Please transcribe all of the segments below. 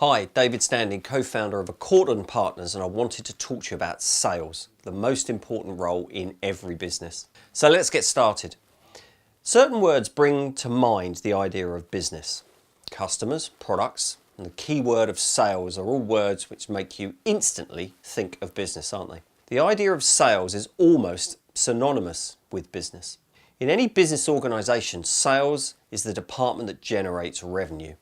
Hi, David Standing, co-founder of Accord & Partners, and I wanted to talk to you about sales, the most important role in every business. So let's get started. Certain words bring to mind the idea of business. Customers, products, and the key word of sales are all words which make you instantly think of business, aren't they? The idea of sales is almost synonymous with business. In any business organisation, sales is the department that generates revenue.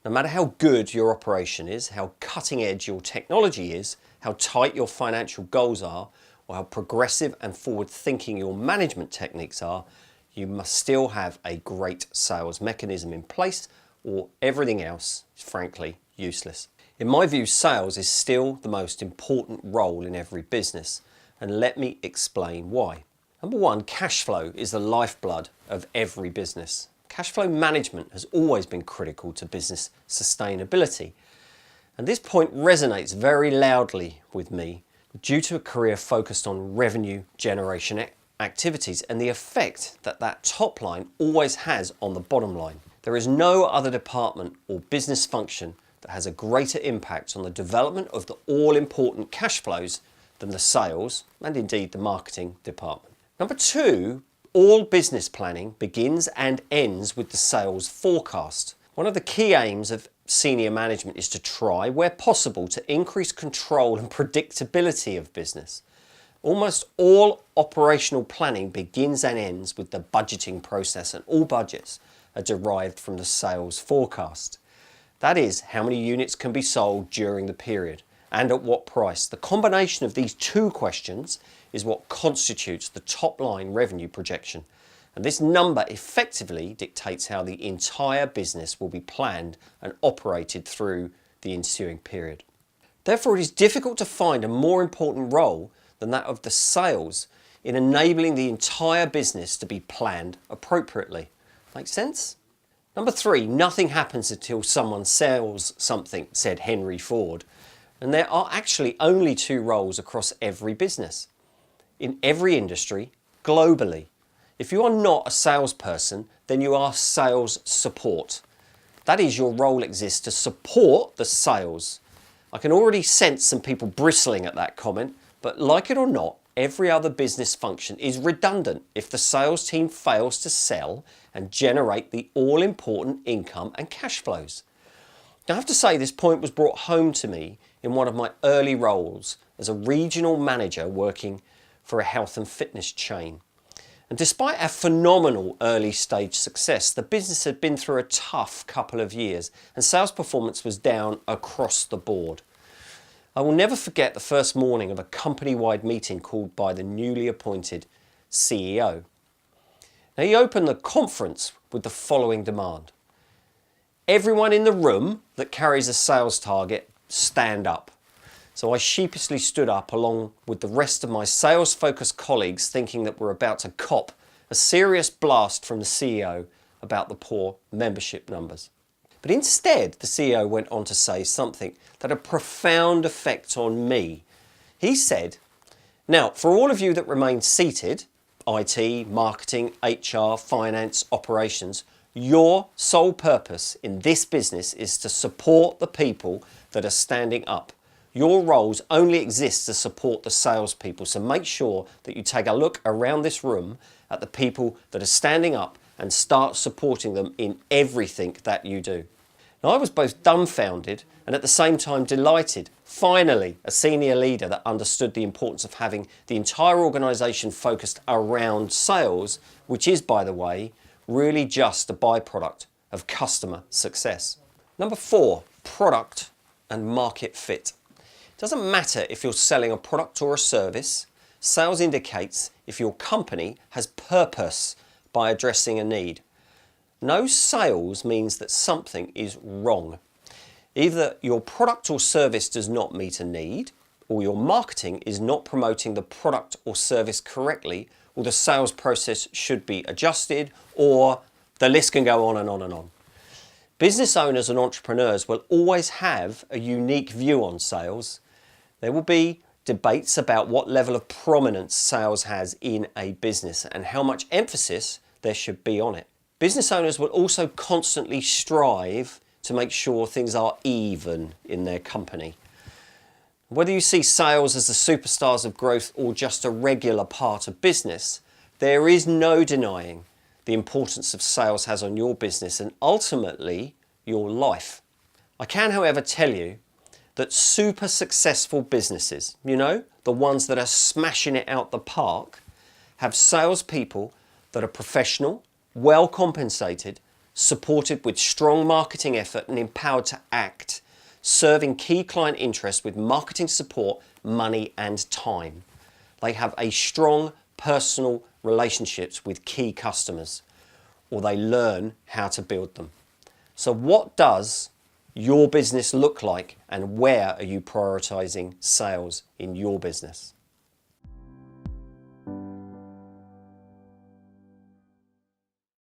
No matter how good your operation is, how cutting edge your technology is, how tight your financial goals are, or how progressive and forward thinking your management techniques are, you must still have a great sales mechanism in place, or everything else is frankly useless. In my view, sales is still the most important role in every business, and let me explain why. Number one, cash flow is the lifeblood of every business. Cash flow management has always been critical to business sustainability, and this point resonates very loudly with me due to a career focused on revenue generation activities and the effect that that top line always has on the bottom line. There is no other department or business function that has a greater impact on the development of the all-important cash flows than the sales and indeed the marketing department. Number two, all business planning begins and ends with the sales forecast. One of the key aims of senior management is to try, where possible, to increase control and predictability of business. Almost all operational planning begins and ends with the budgeting process, and all budgets are derived from the sales forecast. That is, how many units can be sold during the period and at what price. The combination of these two questions is what constitutes the top line revenue projection. And this number effectively dictates how the entire business will be planned and operated through the ensuing period. Therefore, it is difficult to find a more important role than that of the sales in enabling the entire business to be planned appropriately. Make sense? Number three, nothing happens until someone sells something, said Henry Ford. And there are actually only two roles across every business, in every industry, globally. If you are not a salesperson, then you are sales support. That is, your role exists to support the sales. I can already sense some people bristling at that comment, but like it or not, every other business function is redundant if the sales team fails to sell and generate the all-important income and cash flows. Now, I have to say this point was brought home to me in one of my early roles as a regional manager working for a health and fitness chain. And despite our phenomenal early stage success, the business had been through a tough couple of years and sales performance was down across the board. I will never forget the first morning of a company-wide meeting called by the newly appointed CEO. Now, he opened the conference with the following demand. Everyone in the room that carries a sales target, stand up. So I sheepishly stood up along with the rest of my sales-focused colleagues, thinking that we're about to cop a serious blast from the CEO about the poor membership numbers. But instead, the CEO went on to say something that had a profound effect on me. He said, "Now, for all of you that remain seated, IT, marketing, HR, finance, operations, your sole purpose in this business is to support the people that are standing up. Your roles only exist to support the salespeople, so make sure that you take a look around this room at the people that are standing up and start supporting them in everything that you do." Now, I was both dumbfounded and at the same time delighted. Finally, a senior leader that understood the importance of having the entire organisation focused around sales, which is, by the way, really just a byproduct of customer success. Number four, product and market fit. It doesn't matter if you're selling a product or a service. Sales indicates if your company has purpose by addressing a need. No sales means that something is wrong. Either your product or service does not meet a need, or your marketing is not promoting the product or service correctly, or the sales process should be adjusted, or the list can go on and on and on. Business owners and entrepreneurs will always have a unique view on sales. There will be debates about what level of prominence sales has in a business and how much emphasis there should be on it. Business owners will also constantly strive to make sure things are even in their company. Whether you see sales as the superstars of growth or just a regular part of business, there is no denying the importance of sales has on your business and ultimately your life. I can, however, tell you that super successful businesses, the ones that are smashing it out the park, have salespeople that are professional, well compensated, supported with strong marketing effort and empowered to act, serving key client interests with marketing support, money and time. They have a strong personal relationships with key customers, or they learn how to build them. So what does your business look like, and where are you prioritizing sales in your business?